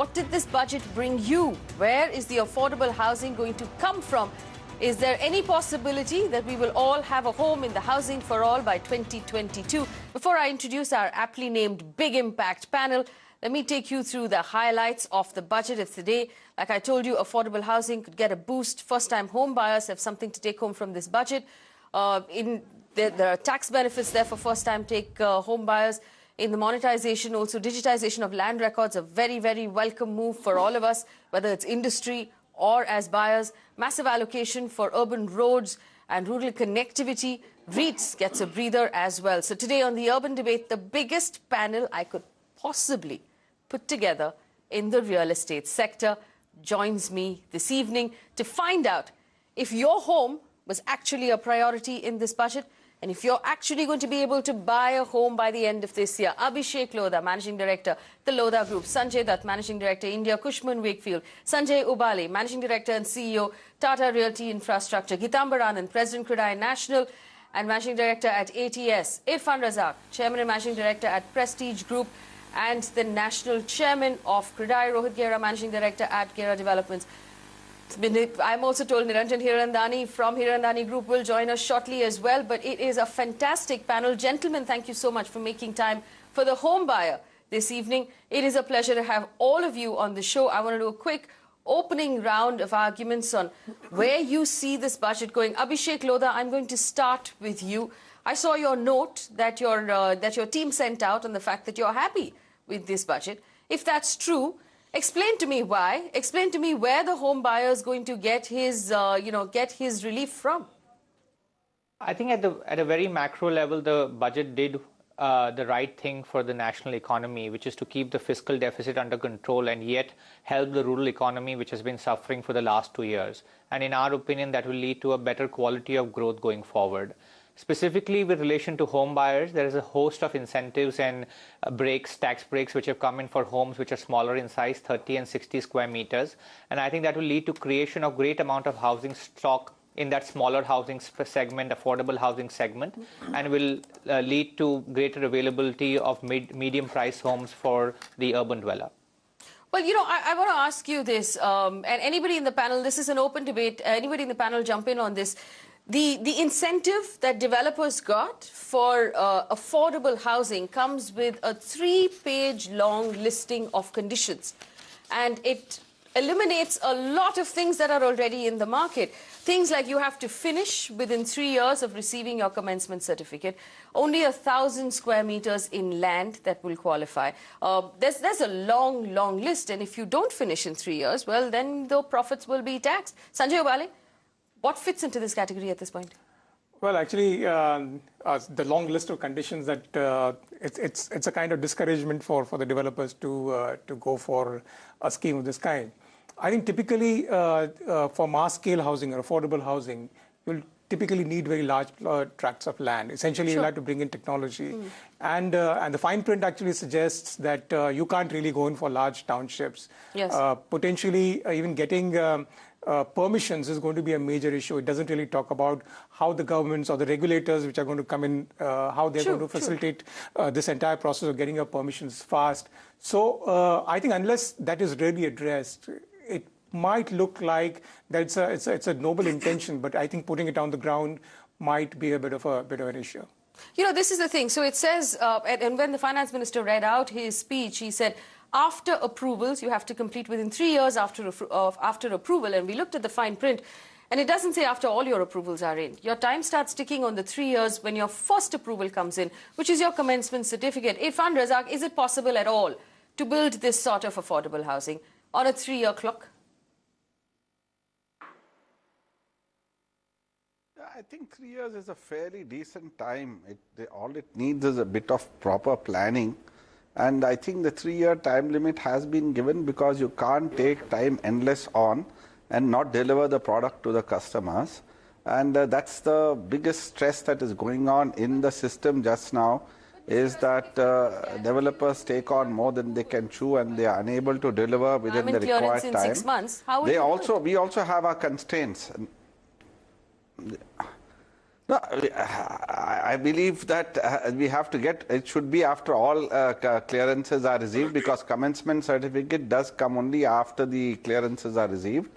What did this budget bring you? Where is the affordable housing going to come from? Is there any possibility that we will all have a home in the Housing for All by 2022? Before I introduce our aptly named Big Impact panel, let me take you through the highlights of the budget of today. Like I told you, affordable housing could get a boost. First-time home buyers have something to take home from this budget. There are tax benefits there for first-time home buyers. In the monetization, also digitization of land records, a very, very welcome move for all of us, whether it's industry or as buyers. Massive allocation for urban roads and rural connectivity. REITs gets a breather as well. So today on the Urban Debate, the biggest panel I could possibly put together in the real estate sector joins me this evening to find out if your home was actually a priority in this budget and if you're actually going to be able to buy a home by the end of this year. Abhishek Lodha, Managing Director, the Lodha Group. Sanjay Dutt, Managing Director, India, Cushman Wakefield. Sanjay Ubali, Managing Director and CEO, Tata Realty Infrastructure. Gitambar Anand, President, Credai National and Managing Director at ATS. Irfan Razak, Chairman and Managing Director at Prestige Group and the National Chairman of Credai. Rohit Gera, Managing Director at Gera Developments. I'm also told Niranjan Hiranandani from Hirandani Group will join us shortly as well. But it is a fantastic panel. Gentlemen, thank you so much for making time for the home buyer this evening. It is a pleasure to have all of you on the show. I want to do a quick opening round of arguments on where you see this budget going. Abhishek Lodha, I'm going to start with you. I saw your note that your team sent out on the fact that you're happy with this budget. If that's true, explain to me why. Explain to me where the home buyer is going to get his, get his relief from. I think at a very macro level, the budget did the right thing for the national economy, which is to keep the fiscal deficit under control and yet help the rural economy, which has been suffering for the last 2 years. And in our opinion, that will lead to a better quality of growth going forward. Specifically with relation to home buyers, there is a host of incentives and tax breaks, which have come in for homes which are smaller in size, 30 and 60 square meters. And I think that will lead to creation of great amount of housing stock in that smaller housing segment, affordable housing segment, and will lead to greater availability of medium price homes for the urban dweller. Well, I want to ask you this, and anybody in the panel, this is an open debate, anybody in the panel jump in on this. The incentive that developers got for affordable housing comes with a 3-page long listing of conditions. And it eliminates a lot of things that are already in the market. Things like you have to finish within 3 years of receiving your commencement certificate. Only 1,000 square meters in land that will qualify. There's a long, long list. And if you don't finish in 3 years, well, then the profits will be taxed. Sanjay Ubali, what fits into this category at this point? Well, actually, the long list of conditions that it's a kind of discouragement for the developers to go for a scheme of this kind. I think typically for mass scale housing or affordable housing, you'll typically need very large tracts of land. Essentially, you'll have to bring in technology. And the fine print actually suggests that you can't really go in for large townships. Yes. Potentially, even getting permissions is going to be a major issue. It doesn't really talk about how the governments or the regulators which are going to come in, how they're going to facilitate this entire process of getting your permissions fast. So I think unless that is really addressed, it might look like that it's a noble intention, but I think putting it on the ground might be a bit of an issue. This is the thing. So it says, and when the finance minister read out his speech, he said, after approvals, you have to complete within 3 years after approval. And we looked at the fine print, and it doesn't say after all your approvals are in. Your time starts ticking on the 3 years when your first approval comes in, which is your commencement certificate. Irfan Razak, is it possible at all to build this sort of affordable housing on a 3-year clock? I think 3 years is a fairly decent time. All it needs is a bit of proper planning. And I think the 3-year time limit has been given because you can't take time endless on and not deliver the product to the customers. And that's the biggest stress that is going on in the system just now, is that developers take on more than they can chew and they are unable to deliver within the required time. In 6 months. How we also have our constraints. No, I believe that we have to get, it should be after all clearances are received, because commencement certificate does come only after the clearances are received.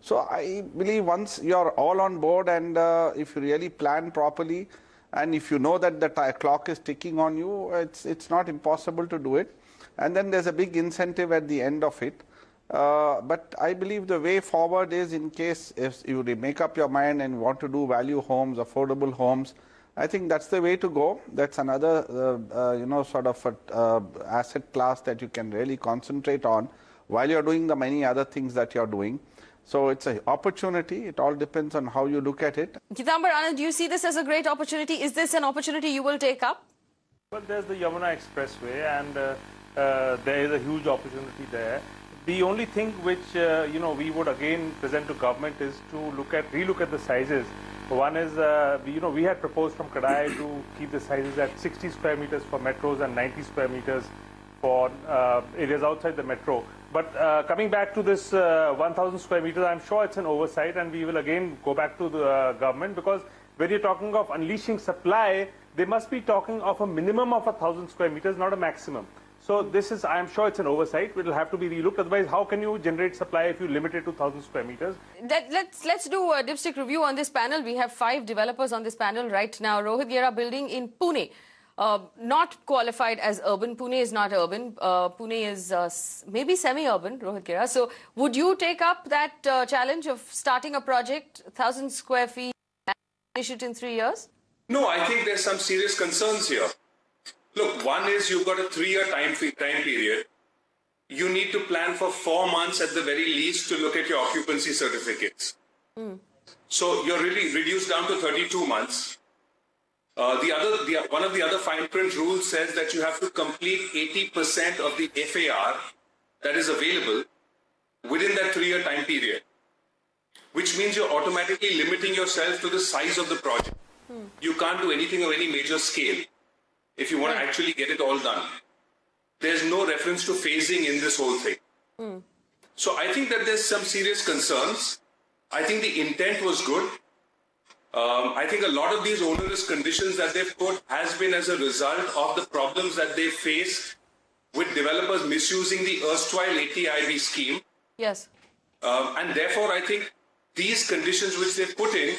So I believe once you're all on board, and if you really plan properly, and if you know that the clock is ticking on you, it's not impossible to do it. And then there's a big incentive at the end of it. But I believe the way forward is, in case if you make up your mind and want to do value homes, affordable homes, I think that's the way to go. That's another, sort of asset class that you can really concentrate on while you're doing the many other things that you're doing. So it's an opportunity. It all depends on how you look at it. Kitambar Anand, do you see this as a great opportunity? Is this an opportunity you will take up? Well, there's the Yamuna Expressway, and there is a huge opportunity there. The only thing which we would again present to government is to relook at the sizes. One is we had proposed from Kadai to keep the sizes at 60 square meters for metros and 90 square meters for areas outside the metro. But coming back to this 1,000 square meters, I'm sure it's an oversight, and we will again go back to the government, because when you're talking of unleashing supply, they must be talking of a minimum of 1,000 square meters, not a maximum. So this is, I'm sure it's an oversight. It will have to be relooked. Otherwise, how can you generate supply if you limit it to 1,000 square meters? Let's do a dipstick review on this panel. We have 5 developers on this panel right now. Rohit Gera building in Pune. Not qualified as urban. Pune is not urban. Pune is maybe semi-urban, Rohit Gera. So would you take up that challenge of starting a project, 1,000 square feet, and finish it in 3 years? No, I think there's some serious concerns here. Look, one is you've got a 3-year time period. You need to plan for 4 months at the very least to look at your occupancy certificates. So you're really reduced down to 32 months. One of the other fine print rules says that you have to complete 80% of the FAR that is available within that 3-year time period, which means you're automatically limiting yourself to the size of the project. You can't do anything of any major scale if you want to actually get it all done. There's no reference to phasing in this whole thing. So I think that there's some serious concerns. I think the intent was good. I think a lot of these onerous conditions that they've put has been as a result of the problems that they faced with developers misusing the erstwhile ATIB scheme. Yes. And therefore, I think these conditions which they've put in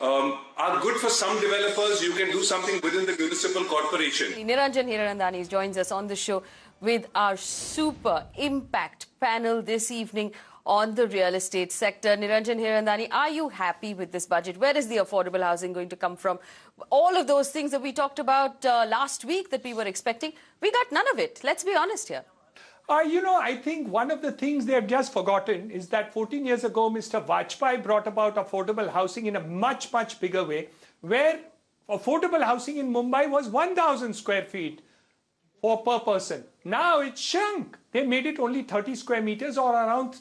are good for some developers. You can do something within the municipal corporation. Niranjan Hiranandani joins us on the show with our super impact panel this evening on the real estate sector. Niranjan Hiranandani, are you happy with this budget? Where is the affordable housing going to come from? All of those things that we talked about last week that we were expecting, we got none of it. Let's be honest here. I think one of the things they have just forgotten is that 14 years ago, Mr. Vajpayee brought about affordable housing in a much, much bigger way, where affordable housing in Mumbai was 1,000 square feet per person. Now it's shrunk. They made it only 30 square meters or around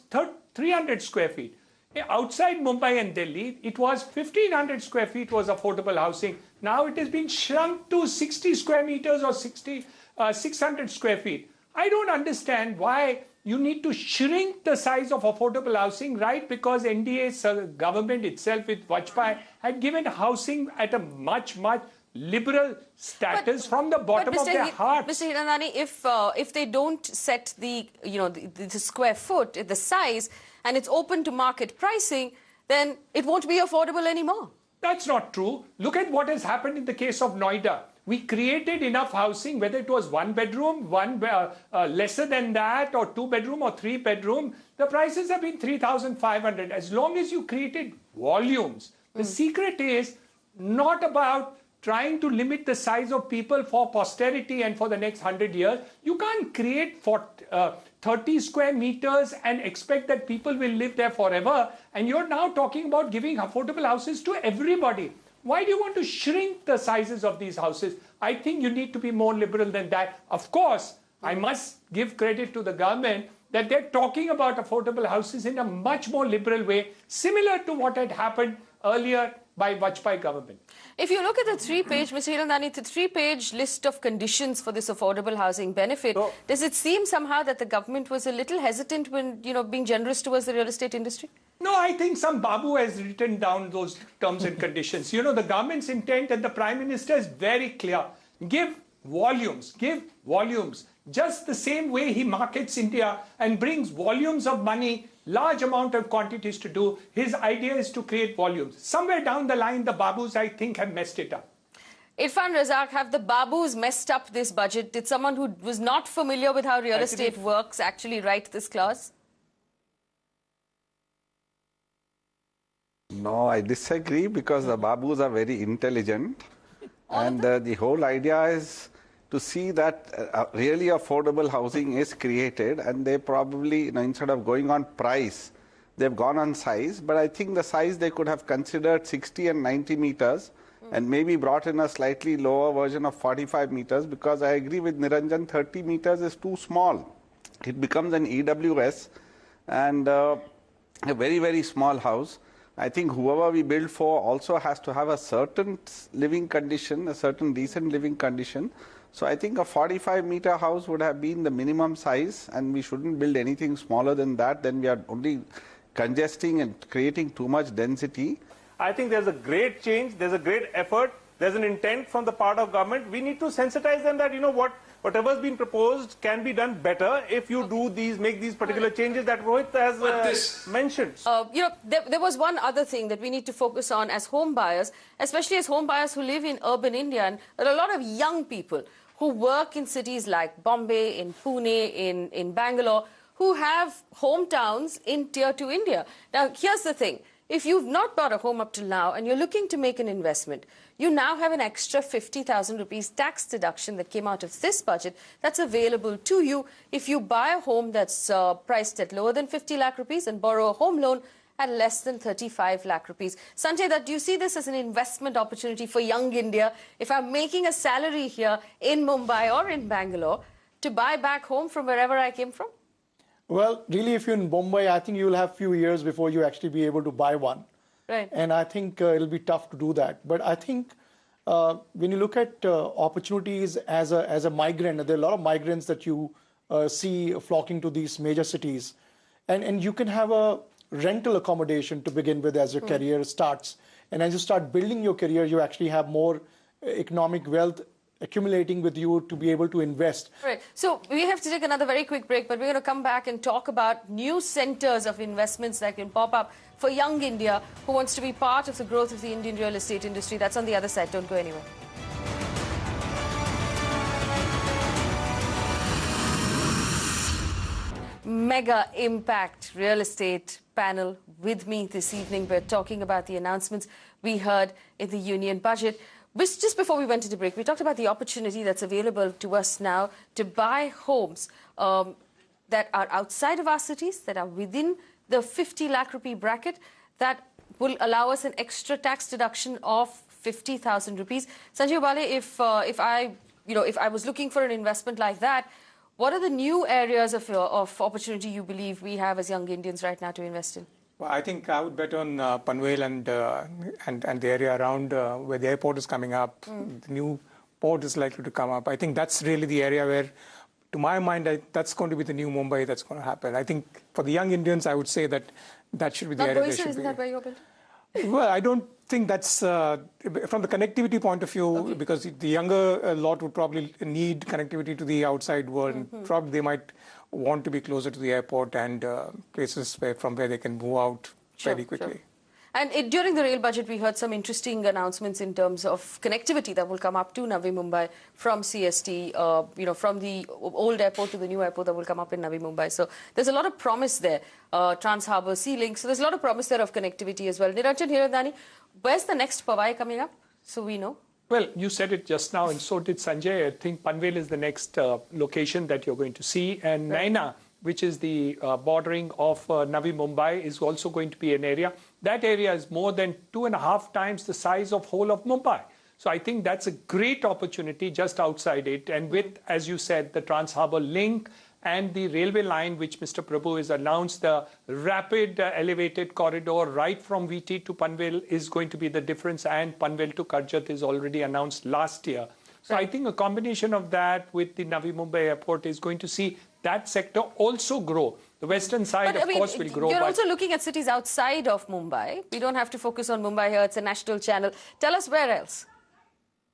300 square feet. Outside Mumbai and Delhi, it was 1,500 square feet was affordable housing. Now it has been shrunk to 60 square meters or 600 square feet. I don't understand why you need to shrink the size of affordable housing, right? Because NDA's government itself with Vajpayee had given housing at a much, much liberal status from the bottom of their heart. Mr. Hiranandani, if they don't set the square foot, the size, and it's open to market pricing, then it won't be affordable anymore. That's not true. Look at what has happened in the case of Noida. We created enough housing, whether it was 1 bedroom, lesser than that, or 2 bedroom or 3 bedroom. The prices have been 3,500. As long as you created volumes. The secret is not about trying to limit the size of people for posterity and for the next 100 years. You can't create for 30 square meters and expect that people will live there forever. And you're now talking about giving affordable houses to everybody. Why do you want to shrink the sizes of these houses? I think you need to be more liberal than that. Of course, I must give credit to the government that they're talking about affordable houses in a much more liberal way, similar to what had happened earlier by Vajpayee government. If you look at the three-page, Mr. Hiranandani, the three-page list of conditions for this affordable housing benefit, does it seem somehow that the government was a little hesitant when, being generous towards the real estate industry? No, I think some Babu has written down those terms and conditions. The government's intent and the Prime Minister is very clear. Give volumes. Just the same way he markets India and brings volumes of money, large amount of quantities to do. His idea is to create volumes. Somewhere down the line, the Babus, I think, have messed it up. Irfan Razak, have the Babus messed up this budget? Did someone who was not familiar with how real estate works actually write this clause? No, I disagree because the Babus are very intelligent. And the whole idea is to see that really affordable housing is created, and they probably, instead of going on price, they've gone on size. But I think the size they could have considered 60 and 90 meters and maybe brought in a slightly lower version of 45 meters, because I agree with Niranjan, 30 meters is too small. It becomes an EWS and a very, very small house. I think whoever we build for also has to have a certain living condition, a certain decent living condition. So I think a 45-meter house would have been the minimum size, and we shouldn't build anything smaller than that. Then we are only congesting and creating too much density. I think there's a great change, there's a great effort, there's an intent from the part of government. We need to sensitize them that, whatever's been proposed can be done better if you make these particular changes that Rohit has mentioned. There was one other thing that we need to focus on as home buyers, especially as home buyers who live in urban India. And there are a lot of young people who work in cities like Bombay, in Pune, in Bangalore, who have hometowns in Tier 2 India. Now, here's the thing. If you've not bought a home up till now and you're looking to make an investment, you now have an extra 50,000 rupees tax deduction that came out of this budget that's available to you if you buy a home that's priced at lower than 50 lakh rupees and borrow a home loan at less than 35 lakh rupees. Sanjay, do you see this as an investment opportunity for young India? If I'm making a salary here in Mumbai or in Bangalore, to buy back home from wherever I came from? Well, really, if you're in Mumbai, I think you'll have a few years before you actually be able to buy one. Right. And I think it'll be tough to do that. But I think when you look at opportunities as a migrant, there are a lot of migrants that you see flocking to these major cities. And you can have a rental accommodation to begin with as your career starts. And as you start building your career, you actually have more economic wealth accumulating with you to be able to invest. Right. So we have to take another very quick break, but we're going to come back and talk about new centers of investments that can pop up for young India who wants to be part of the growth of the Indian real estate industry. That's on the other side. Don't go anywhere. Mega Impact Real Estate panel with me this evening. We're talking about the announcements we heard in the Union Budget. Just before we went into break, we talked about the opportunity that's available to us now to buy homes that are outside of our cities, that are within the 50 lakh rupee bracket, that will allow us an extra tax deduction of 50,000 rupees. Sanjay Bale, if I was looking for an investment like that, what are the new areas of opportunity you believe we have as young Indians right now to invest in? Well, I think I would bet on Panvel and the area around where the airport is coming up. The new port is likely to come up. I think that's really the area where, to my mind, that's going to be the new Mumbai that's going to happen. I think for the young Indians, I would say that should be the area they should be. Isn't that where you're building? Well, I don't think that's, from the connectivity point of view, because the younger lot would probably need connectivity to the outside world. And probably they might want to be closer to the airport and places from where they can move out very quickly. Sure. And during the rail budget, we heard some interesting announcements in terms of connectivity that will come up to Navi Mumbai from CST, from the old airport to the new airport that will come up in Navi Mumbai. So there's a lot of promise there. Trans-Harbour, Sea-Link. So there's a lot of promise there of connectivity as well. Niranjan Hiranandani, where's the next Powai coming up? So we know. Well, you said it just now, and so did Sanjay. I think Panvel is the next location that you're going to see. And Naina, which is the bordering of Navi Mumbai, is also going to be an area. That area is more than 2.5 times the size of whole of Mumbai. So I think that's a great opportunity just outside it. And with, as you said, the Trans-Harbour link and the railway line which Mr. Prabhu has announced, the rapid elevated corridor right from VT to Panvel is going to be the difference, and Panvel to Karjat is already announced last year. So I think a combination of that with the Navi Mumbai airport is going to see that sector also grow. The western side, of course, will grow. You're also looking at cities outside of Mumbai. We don't have to focus on Mumbai here. It's a national channel. Tell us where else.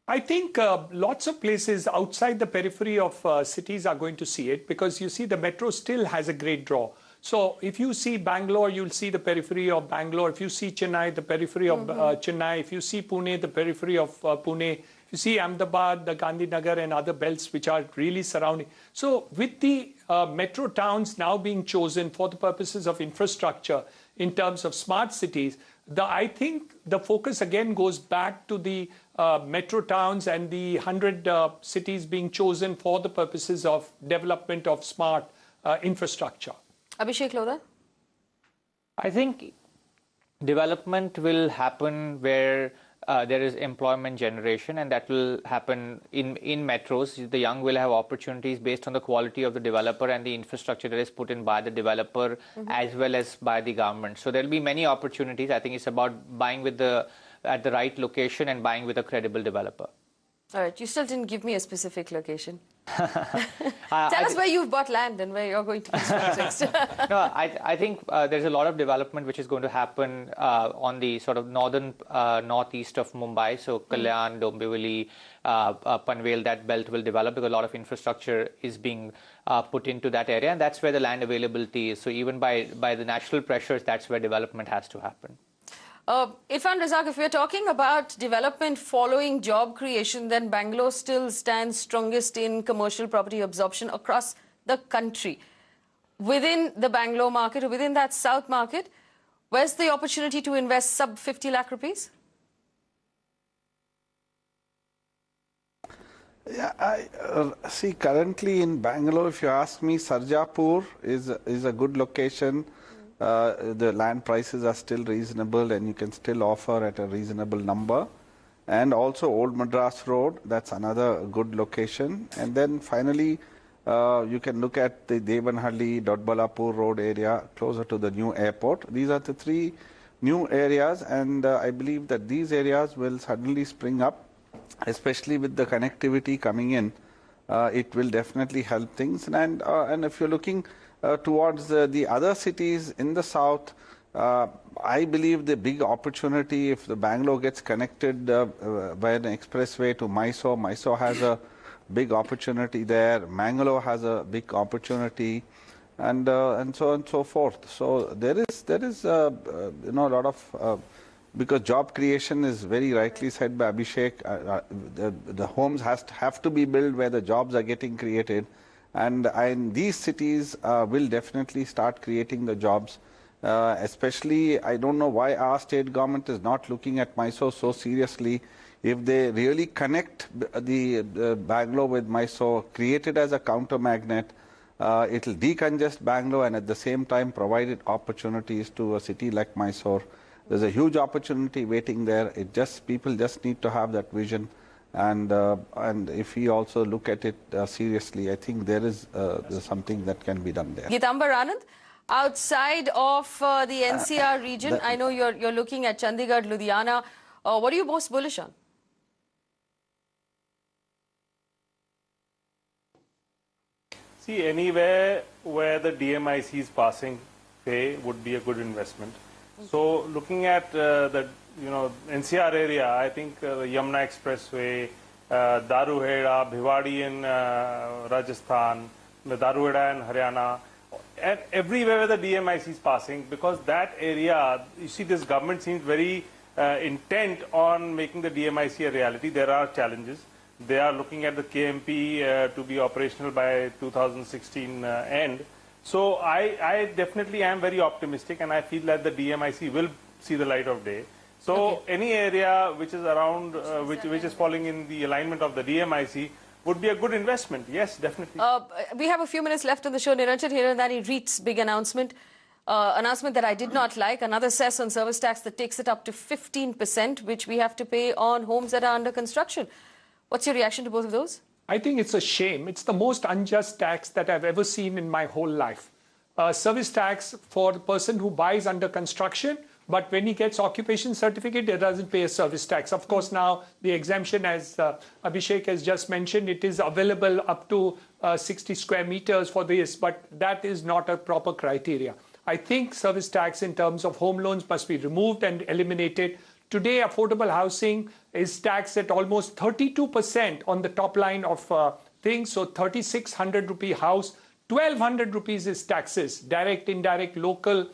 I think lots of places outside the periphery of cities are going to see it, because you see the metro still has a great draw. So if you see Bangalore, you'll see the periphery of Bangalore. If you see Chennai, the periphery of Chennai. If you see Pune, the periphery of Pune. If you see Ahmedabad, the Gandhinagar and other belts which are really surrounding. So with the metro towns now being chosen for the purposes of infrastructure in terms of smart cities, I think the focus again goes back to the metro towns and the 100 cities being chosen for the purposes of development of smart infrastructure. Abhishek Lodha? I think development will happen where there is employment generation, and that will happen in metros. The young will have opportunities based on the quality of the developer and the infrastructure that is put in by the developer as well as by the government. So there will be many opportunities. I think it's about buying at the right location and buying with a credible developer. All right, you still didn't give me a specific location. Tell us where you've bought land and where you're going to construct next. No, I think there's a lot of development which is going to happen on the sort of northeast of Mumbai. So Kalyan, Dombivli, Panvel, that belt will develop because a lot of infrastructure is being put into that area, and that's where the land availability is. So even by the natural pressures, that's where development has to happen. Irfan Razak, if we're talking about development following job creation, then Bangalore still stands strongest in commercial property absorption across the country. Within the Bangalore market, or within that south market, where's the opportunity to invest sub 50 lakh rupees? Yeah, I see currently in Bangalore, if you ask me, Sarjapur is a good location. The land prices are still reasonable and you can still offer at a reasonable number. And also Old Madras Road, that's another good location. And then finally, you can look at the Devanhalli, Dodbalapur Road area closer to the new airport. These are the three new areas, and I believe that these areas will suddenly spring up, especially with the connectivity coming in. It will definitely help things. And if you're looking towards the other cities in the south, I believe the big opportunity, if the Bangalore gets connected by an expressway to Mysore, Mysore has a big opportunity there. Mangalore has a big opportunity, and so on and so forth. So there is a lot of because job creation is very rightly said by Abhishek. The homes have to be built where the jobs are getting created. And these cities will definitely start creating the jobs. Especially, I don't know why our state government is not looking at Mysore so seriously. If they really connect the Bangalore with Mysore, create it as a counter magnet, it will decongest Bangalore and at the same time provide opportunities to a city like Mysore. There's a huge opportunity waiting there. People just need to have that vision. And if we also look at it seriously, I think there's something that can be done there. Gitambar Anand, outside of the NCR region, I know you're looking at Chandigarh, Ludhiana. What are you most bullish on? See, anywhere where the DMIC is passing pay would be a good investment. So looking at the NCR area, I think Yamuna Expressway, Daruheda, Bhiwadi in Rajasthan, the Daruheda in Haryana, and everywhere where the DMIC is passing, because that area, you see, this government seems very intent on making the DMIC a reality. There are challenges. They are looking at the KMP to be operational by 2016 end. So I definitely am very optimistic, and I feel that the DMIC will see the light of day. So any area which is around, which is falling in the alignment of the DMIC would be a good investment. Yes, definitely. We have a few minutes left on the show. Niranjan Hiranandani, REIT's big announcement. Announcement that I did not like. Another cess on service tax that takes it up to 15%, which we have to pay on homes that are under construction. What's your reaction to both of those? I think it's a shame. It's the most unjust tax that I've ever seen in my whole life. Service tax for the person who buys under construction, but when he gets occupation certificate, he doesn't pay a service tax. Of course, now the exemption, as Abhishek has just mentioned, it is available up to 60 square meters for this, but that is not a proper criteria. I think service tax in terms of home loans must be removed and eliminated. Today, affordable housing is taxed at almost 32% on the top line of things. So 3,600 rupee house, 1,200 rupees is taxes, direct, indirect, local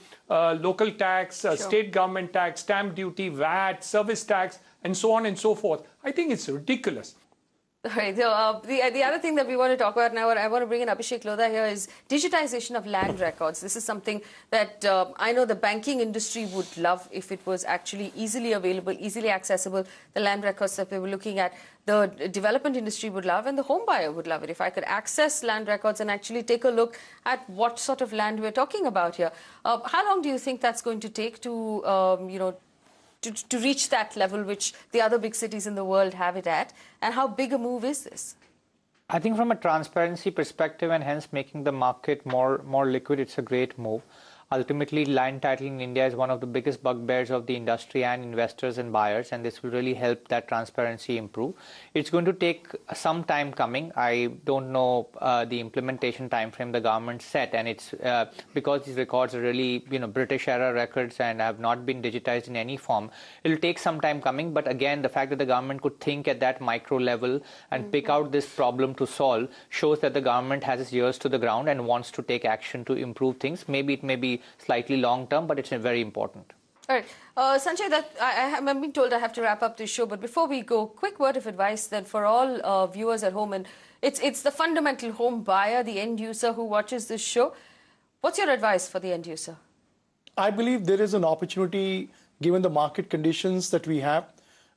tax, state government tax, stamp duty, VAT, service tax, and so on and so forth. I think it's ridiculous. Right. So, the other thing that we want to talk about now, I want to bring in Abhishek Lodha here, is digitization of land records. This is something that I know the banking industry would love if it was actually easily available, easily accessible, the land records that we were looking at. The development industry would love, and the home buyer would love it if I could access land records and actually take a look at what sort of land we're talking about here. How long do you think that's going to take to, to reach that level which the other big cities in the world have it at? And how big a move is this? I think from a transparency perspective and hence making the market more liquid, it's a great move. Ultimately, land title in India is one of the biggest bugbears of the industry and investors and buyers, and this will really help that transparency improve. It's going to take some time coming. I don't know the implementation time frame the government set, and it's because these records are really British era records and have not been digitized in any form. It'll take some time coming, but again, the fact that the government could think at that micro level and pick out this problem to solve shows that the government has its ears to the ground and wants to take action to improve things. Maybe it may be slightly long term, but it's very important. All right. Sanjay, I'm being told I have to wrap up this show, but before we go, quick word of advice then for all viewers at home, and it's the fundamental home buyer, the end user who watches this show. What's your advice for the end user? I believe there is an opportunity given the market conditions that we have.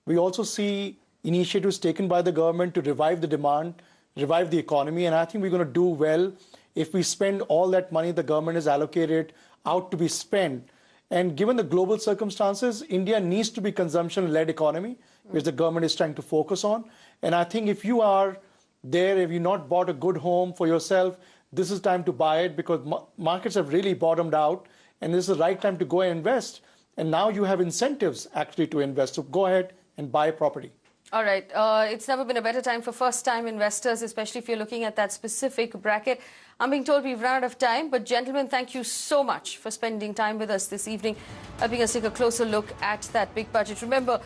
We also see initiatives taken by the government to revive the demand, revive the economy, and I think we're going to do well if we spend all that money the government has allocated out to be spent. And given the global circumstances, India needs to be consumption-led economy, which the government is trying to focus on. And I think if you are there, if you've not bought a good home for yourself, this is time to buy it, because markets have really bottomed out, and this is the right time to go and invest. And now you have incentives actually to invest. So go ahead and buy property. All right. It's never been a better time for first-time investors, especially if you're looking at that specific bracket. I'm being told we've run out of time, but gentlemen, thank you so much for spending time with us this evening, helping us take a closer look at that big budget. Remember,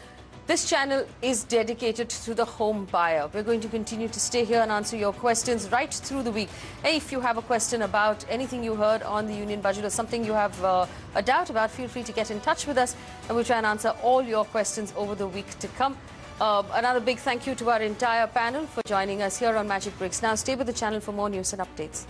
this channel is dedicated to the home buyer. We're going to continue to stay here and answer your questions right through the week. Hey, if you have a question about anything you heard on the union budget or something you have a doubt about, feel free to get in touch with us, and we'll try and answer all your questions over the week to come. Another big thank you to our entire panel for joining us here on Magic Bricks. Now, stay with the channel for more news and updates.